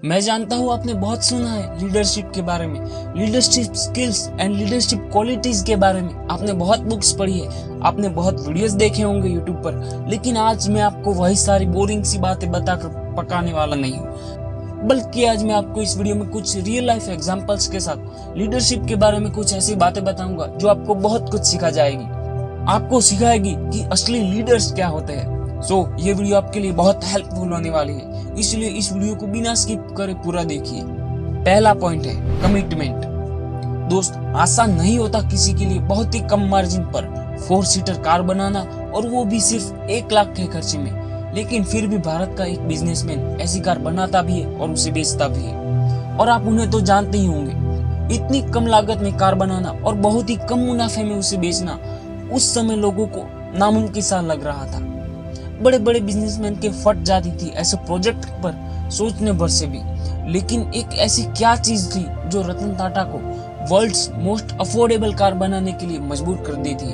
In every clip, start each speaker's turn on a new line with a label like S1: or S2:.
S1: मैं जानता हूँ आपने बहुत सुना है लीडरशिप के बारे में, leadership skills and leadership qualities के बारे में। आपने बहुत बुक्स पढ़ी है, आपने बहुत वीडियोस देखे होंगे यूट्यूब पर, लेकिन आज मैं आपको वही सारी बोरिंग सी बातें बताकर पकाने वाला नहीं हूँ, बल्कि आज मैं आपको इस वीडियो में कुछ रियल लाइफ एग्जांपल्स के साथ लीडरशिप के बारे में कुछ ऐसी बातें बताऊंगा जो आपको बहुत कुछ सिखा जाएगी, आपको सिखाएगी कि असली लीडर्स क्या होते हैं। ये वीडियो आपके लिए बहुत हेल्पफुल होने वाली है, इसलिए इस वीडियो को बिना स्किप करे पूरा देखिए। पहला पॉइंट है कमिटमेंट। दोस्त, आसान नहीं होता किसी के लिए बहुत ही कम मार्जिन पर 4 सीटर कार बनाना, और वो भी सिर्फ 1 लाख के खर्चे में। लेकिन फिर भी भारत का एक बिजनेसमैन ऐसी कार बनाता भी है और उसे बेचता भी है। और आप उन्हें तो जानते ही होंगे, इतनी कम लागत में कार बनाना और बहुत ही कम मुनाफे में उसे बेचना उस समय लोगों को नामुमकिन सा लग रहा था। बड़े बड़े बिजनेसमैन के फट जाती थी ऐसे प्रोजेक्ट पर सोचने भर से भी। लेकिन एक ऐसी क्या चीज थी जो रतन टाटा को वर्ल्ड्स मोस्ट अफोर्डेबल कार बनाने के लिए मजबूर कर दी थी।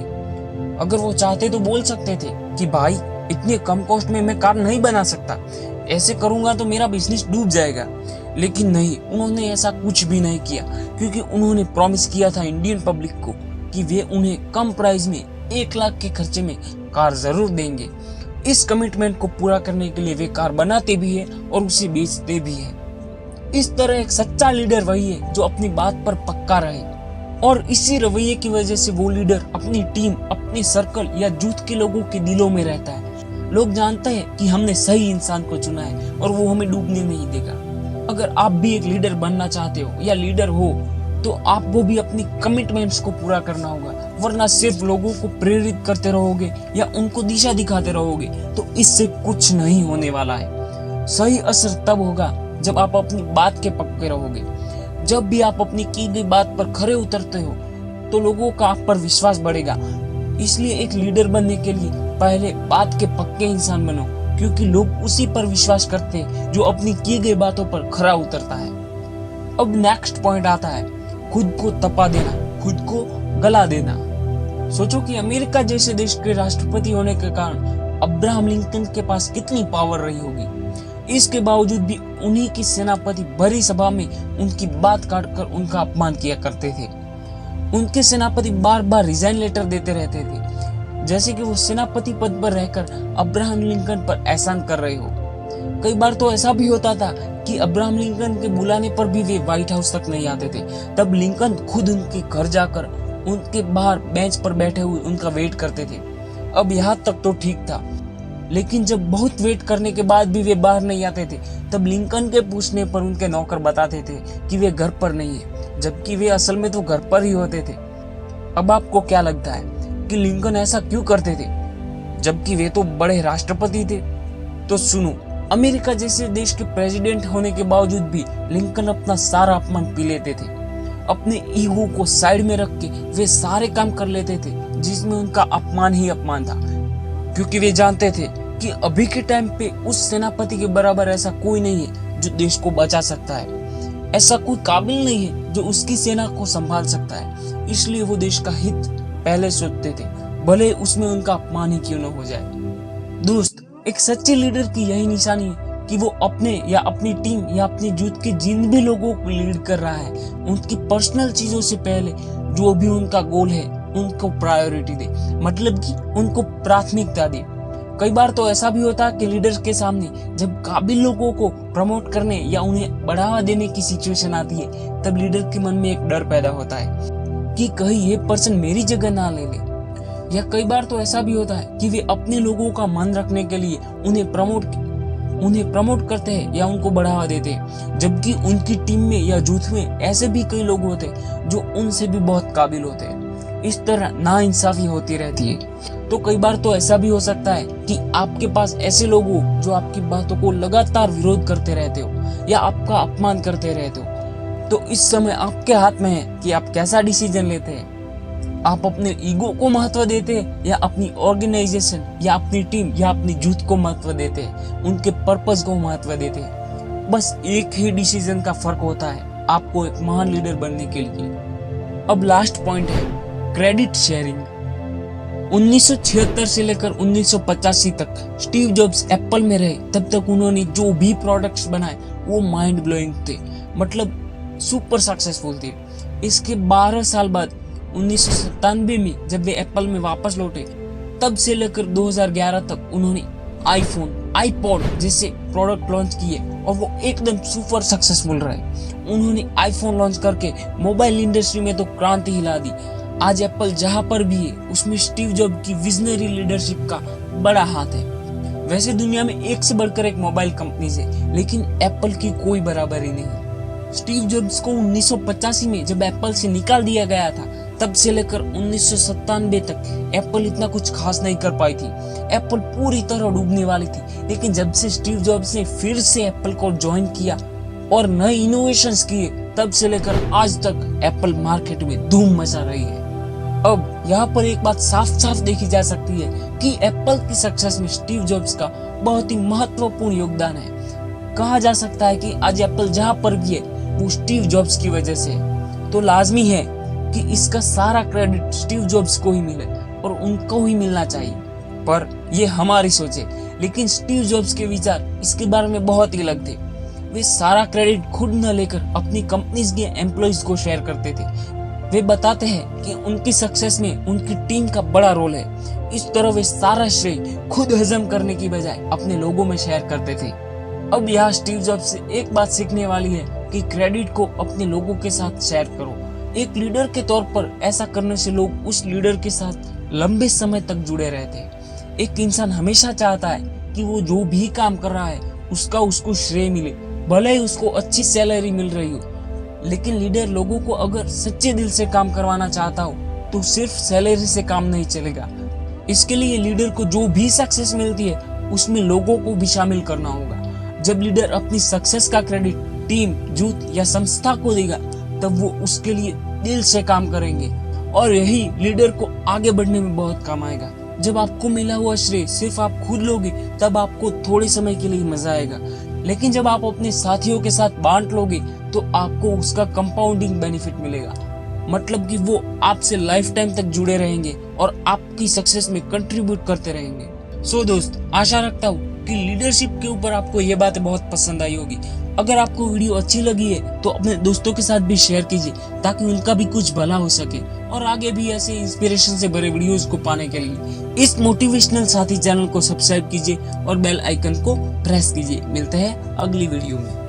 S1: अगर वो चाहते तो बोल सकते थे कि भाई इतने कम कॉस्ट में मैं कार नहीं बना सकता, ऐसे करूंगा तो मेरा बिजनेस डूब जाएगा। लेकिन नहीं, उन्होंने ऐसा कुछ भी नहीं किया, क्योंकि उन्होंने प्रॉमिस किया था इंडियन पब्लिक को कि वे उन्हें कम प्राइस में 1 लाख के खर्चे में कार जरूर देंगे। इस कमिटमेंट को पूरा करने के लिए वे कार बनाते भी है और उसे बेचते भी है। इस तरह एक सच्चा लीडर वही है जो अपनी बात पर पक्का रहे, और इसी रवैये की वजह से वो लीडर अपनी टीम, अपने सर्कल या जूथ के लोगों के दिलों में रहता है। लोग जानते हैं कि हमने सही इंसान को चुना है और वो हमें डूबने नहीं देगा। अगर आप भी एक लीडर बनना चाहते हो या लीडर हो, तो आपको भी अपनी कमिटमेंट्स को पूरा करना होगा, वरना सिर्फ लोगों को प्रेरित करते रहोगे या उनको दिशा दिखाते रहोगे तो इससे कुछ नहीं होने वाला है। सही असर तब होगा जब आप अपनी बात के पक्के रहोगे। जब भी आप अपनी की गई बात पर खरे उतरते हो तो लोगों का आप पर विश्वास बढ़ेगा। इसलिए एक लीडर बनने के लिए पहले बात के पक्के इंसान बनो, क्योंकि लोग उसी पर विश्वास करते हैं जो अपनी की गई बातों पर खरा उतरता है। अब नेक्स्ट पॉइंट आता है खुद को तपा देना, खुद को गला देना। सोचो कि अमेरिका जैसे देश के राष्ट्रपति होने के कारण अब्राहम लिंकन के पास कितनी पावर रही होगी। इसके बावजूद भी उन्हीं की सेनापति भरी सभा में उनकी बात काटकर उनका अपमान किया करते थे। उनके सेनापति बार बार रिजाइन लेटर देते रहते थे, जैसे कि वो सेनापति पद पर रहकर अब्राहम लिंकन पर एहसान कर रहे हो। कई बार तो ऐसा भी होता था कि अब्राहम लिंकन के बुलाने पर भी वे व्हाइट हाउस तक नहीं आते थे। तब लिंकन खुद उनके घर जाकर उनके बाहर बेंच पर बैठे हुए उनका वेट करते थे। अब यहाँ तक तो ठीक था, लेकिन जब बहुत वेट करने के बाद भी वे बाहर नहीं आते थे, तब लिंकन के पूछने पर उनके नौकर बताते थे कि वे घर पर नहीं है, जबकि वे असल में तो घर पर ही होते थे। अब आपको क्या लगता है कि लिंकन ऐसा क्यों करते थे, जबकि वे तो बड़े राष्ट्रपति थे? तो सुनो, अमेरिका जैसे देश के प्रेसिडेंट होने के बावजूद भी लिंकन अपना सारा अपमान पी लेते थे। अपने ईगो को साइड में रख के वे सारे काम कर लेते थे जिसमें उनका अपमान ही अपमान था, क्योंकि वे जानते थे कि अभी के टाइम पे उस सेनापति के बराबर ऐसा कोई नहीं है जो देश को बचा सकता है। ऐसा कोई काबिल नहीं है जो उसकी सेना को संभाल सकता है। इसलिए वो देश का हित पहले सोचते थे, भले उसमें उनका अपमान ही क्यों न हो जाए। दोस्त, एक सच्चे लीडर की यही निशानी है कि वो अपने या अपनी टीम या अपने जूथ के जिन भी लोगों को लीड कर रहा है, उनकी पर्सनल चीजों से पहले जो भी उनका गोल है उनको प्रायोरिटी दे, मतलब कि उनको प्राथमिकता दे। कई बार तो ऐसा भी होता है कि लीडर के सामने जब काबिल लोगों को प्रमोट करने या उन्हें बढ़ावा देने की सिचुएशन आती है, तब लीडर के मन में एक डर पैदा होता है कि कहीं ये पर्सन मेरी जगह ना ले ले। या कई बार तो ऐसा भी होता है कि वे अपने लोगों का मन रखने के लिए उन्हें प्रमोट करते हैं या उनको बढ़ावा देते हैं, जबकि उनकी टीम में या जूथ में ऐसे भी कई लोग होते हैं जो उनसे भी बहुत काबिल होते हैं। इस तरह नाइंसाफी होती रहती है। तो कई बार तो ऐसा भी हो सकता है कि आपके पास ऐसे लोग हो जो आपकी बातों को लगातार विरोध करते रहते हो या आपका अपमान करते रहते हो। तो इस समय आपके हाथ में है कि आप कैसा डिसीजन लेते हैं। आप अपने ईगो को महत्व देते हैं या अपनी ऑर्गेनाइजेशन या अपनी टीम या अपनी जूथ को महत्व देते हैं, उनके पर्पस को महत्व देते हैं। बस एक ही डिसीजन का फर्क होता है आपको एक महान लीडर बनने के लिए। अब लास्ट पॉइंट है क्रेडिट शेयरिंग। 1976 से लेकर 1985 तक स्टीव जॉब्स एप्पल में रहे, तब तक उन्होंने जो भी प्रोडक्ट्स बनाए वो माइंड ब्लोइंग थे, मतलब सुपर सक्सेसफुल थे। इसके 12 साल बाद 1997 में जब वे एप्पल में वापस लौटे, तब से लेकर 2011 तक उन्होंने आईफोन, आईपॉड जैसे प्रोडक्ट लॉन्च किए और वो एकदम सुपर सक्सेसफुल रहे। उन्होंने आईफोन लॉन्च करके मोबाइल इंडस्ट्री में तो क्रांति हिला दी। आज एप्पल जहां पर भी है उसमें स्टीव जॉब की विजनरी लीडरशिप का बड़ा हाथ है। वैसे दुनिया में एक से बढ़कर एक मोबाइल कंपनीज है, लेकिन एप्पल की कोई बराबरी नहीं। स्टीव जॉब्स को 1985 में जब एप्पल से निकाल दिया गया था, तब से लेकर 1997 तक एप्पल इतना कुछ खास नहीं कर पाई थी। एप्पल पूरी तरह डूबने वाली थी, लेकिन जब से स्टीव जॉब्स ने फिर से एप्पल को ज्वाइन किया और नए इनोवेशंस किए, तब से लेकर आज तक एप्पल मार्केट में धूम मचा रही है। अब यहाँ पर एक बात साफ साफ देखी जा सकती है कि एप्पल की सक्सेस में स्टीव जॉब्स का बहुत ही महत्वपूर्ण योगदान है। कहा जा सकता है कि आज एप्पल जहाँ पर भी है वो स्टीव जॉब्स की वजह से है। तो लाजमी है कि इसका सारा क्रेडिट स्टीव जॉब्स को ही मिले और उनको ही मिलना चाहिए। पर ये हमारी सोच है, लेकिन स्टीव जॉब्स के विचार इसके बारे में बहुत ही अलग थे। वे सारा क्रेडिट खुद न लेकर अपनी कंपनीज के एम्प्लॉइज को शेयर करते थे। वे बताते हैं कि उनकी सक्सेस में उनकी टीम का बड़ा रोल है। इस तरह वे सारा श्रेय खुद हजम करने की बजाय अपने लोगों में शेयर करते थे। अब यहाँ स्टीव जॉब्स से एक बात सीखने वाली है कि क्रेडिट को अपने लोगों के साथ शेयर करो। एक लीडर के तौर पर ऐसा करने से लोग उस लीडर के साथ लंबे समय तक जुड़े रहते हैं। एक इंसान हमेशा चाहता है कि वो जो भी काम कर रहा है उसका उसको श्रेय मिले, भले ही उसको अच्छी सैलरी मिल रही हो। लेकिन लीडर लोगों को अगर सच्चे दिल से काम करवाना चाहता हो तो सिर्फ सैलरी से काम नहीं चलेगा। इसके लिए लीडर को जो भी सक्सेस मिलती है उसमें लोगों को भी शामिल करना होगा। जब लीडर अपनी सक्सेस का क्रेडिट टीम, जुट या संस्था को देगा, तब वो उसके लिए दिल से काम करेंगे और यही लीडर को आगे बढ़ने में बहुत काम आएगा। जब आपको मिला हुआ श्रेय सिर्फ आप खुद लोगे, तब आपको थोड़े समय के लिए मजा आएगा, लेकिन जब आप अपने साथियों के साथ बांट लोगे तो आपको उसका कंपाउंडिंग बेनिफिट मिलेगा। मतलब कि वो आपसे लाइफ टाइम तक जुड़े रहेंगे और आपकी सक्सेस में कंट्रीब्यूट करते रहेंगे। सो दोस्त, आशा रखता हूँ कि लीडरशिप के ऊपर आपको ये बातें बहुत पसंद आई होगी। अगर आपको वीडियो अच्छी लगी है तो अपने दोस्तों के साथ भी शेयर कीजिए, ताकि उनका भी कुछ भला हो सके और आगे भी ऐसे इंस्पिरेशन से भरे वीडियोस को पाने के लिए इस मोटिवेशनल साथी चैनल को सब्सक्राइब कीजिए और बेल आइकन को प्रेस कीजिए। मिलते हैं अगली वीडियो में।